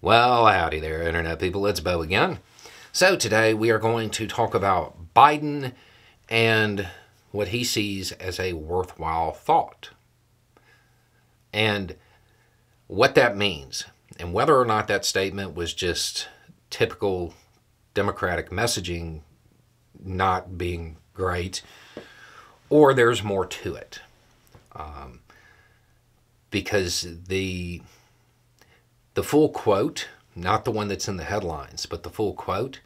Well, howdy there, Internet people. It's Bo again. So today we are going to talk about Biden and what he sees as a worthwhile thought. And what that means. And whether or not that statement was just typical Democratic messaging not being great, or there's more to it. Because the full quote, not the one that's in the headlines, but the full quote,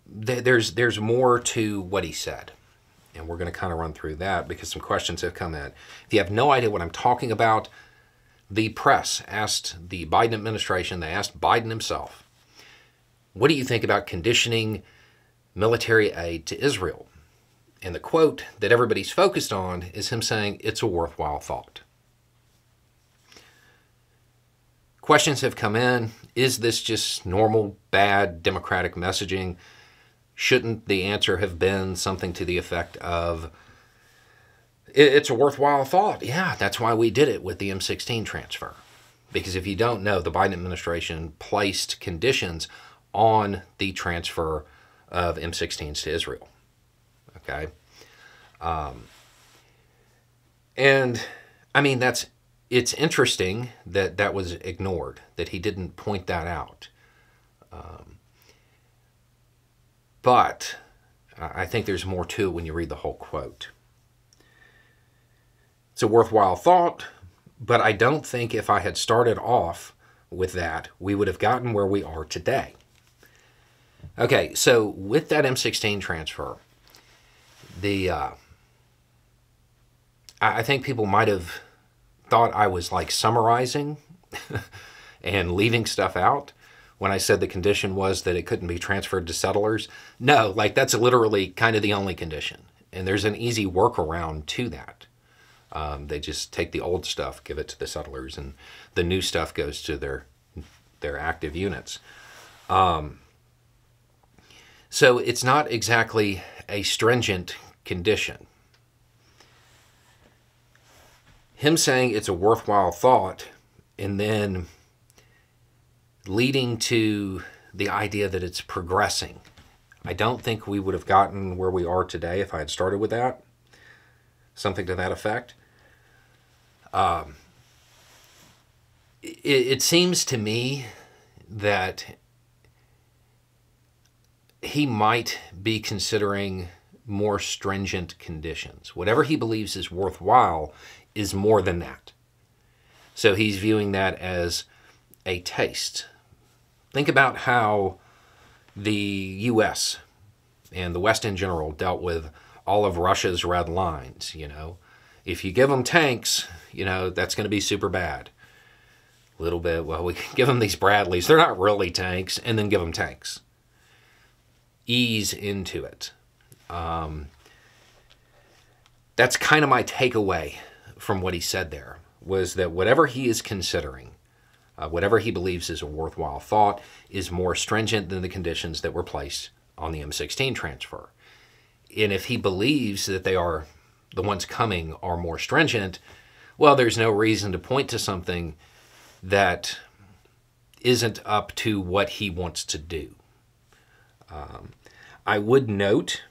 there's more to what he said. And we're going to kind of run through that because some questions have come in. If you have no idea what I'm talking about, the press asked the Biden administration, they asked Biden himself, what do you think about conditioning military aid to Israel? And the quote that everybody's focused on is him saying it's a worthwhile thought. Questions have come in. Is this just normal, bad Democratic messaging? Shouldn't the answer have been something to the effect of, it's a worthwhile thought? Yeah, that's why we did it with the M16 transfer. Because if you don't know, the Biden administration placed conditions on the transfer of M16s to Israel. Okay? And, I mean, it's interesting that that was ignored, that he didn't point that out. But I think there's more to it when you read the whole quote. It's a worthwhile thought, but I don't think if I had started off with that, we would have gotten where we are today. Okay, so with that M16 transfer, I think people might have thought I was like summarizing and leaving stuff out when I said the condition was that it couldn't be transferred to settlers. No, like that's literally kind of the only condition. And there's an easy workaround to that. They just take the old stuff, give it to the settlers, and the new stuff goes to their active units. So it's not exactly a stringent condition. Him saying it's a worthwhile thought and then leading to the idea that it's progressing. I don't think we would have gotten where we are today if I had started with that. Something to that effect. It seems to me that he might be considering more stringent conditions. Whatever he believes is worthwhile is more than that. So he's viewing that as a taste. Think about how the U.S. and the West in general dealt with all of Russia's red lines, you know. If you give them tanks, you know, that's going to be super bad. A little bit, well, we can give them these Bradleys. They're not really tanks, and then give them tanks. Ease into it. That's kind of my takeaway from what he said there, was that whatever he is considering, whatever he believes is a worthwhile thought, is more stringent than the conditions that were placed on the M16 transfer. And if he believes that they are, the ones coming are more stringent, well, there's no reason to point to something that isn't up to what he wants to do. I would note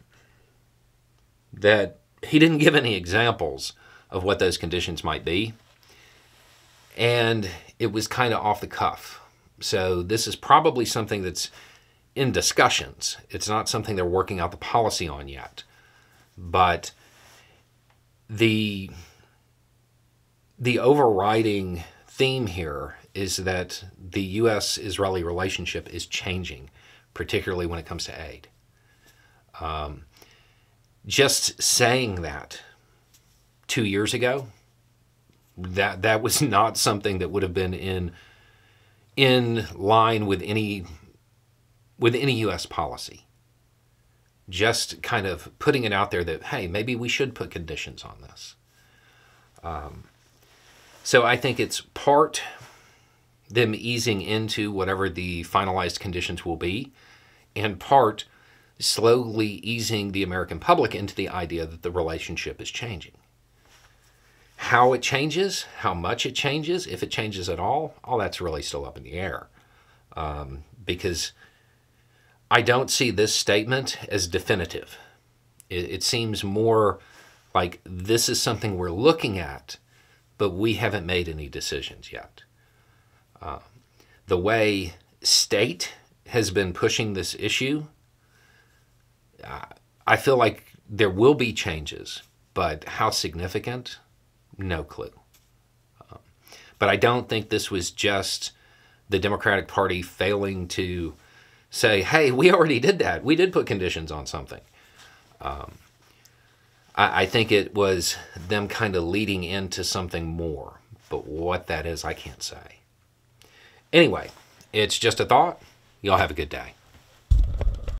that he didn't give any examples of what those conditions might be. And it was kind of off the cuff. So this is probably something that's in discussions. It's not something they're working out the policy on yet. But the overriding theme here is that the U.S.-Israeli relationship is changing, particularly when it comes to aid. Just saying that 2 years ago, that was not something that would have been in line with any U.S. policy. Just kind of putting it out there that, hey, maybe we should put conditions on this. So I think it's part them easing into whatever the finalized conditions will be, and part slowly easing the American public into the idea that the relationship is changing. How it changes, how much it changes, if it changes at all that's really still up in the air. because I don't see this statement as definitive. It seems more like this is something we're looking at, but we haven't made any decisions yet. The way state has been pushing this issue, I feel like there will be changes, but how significant? No clue. But I don't think this was just the Democratic Party failing to say, hey, we already did that. We did put conditions on something. I think it was them kind of leading into something more. But what that is, I can't say. Anyway, it's just a thought. Y'all have a good day.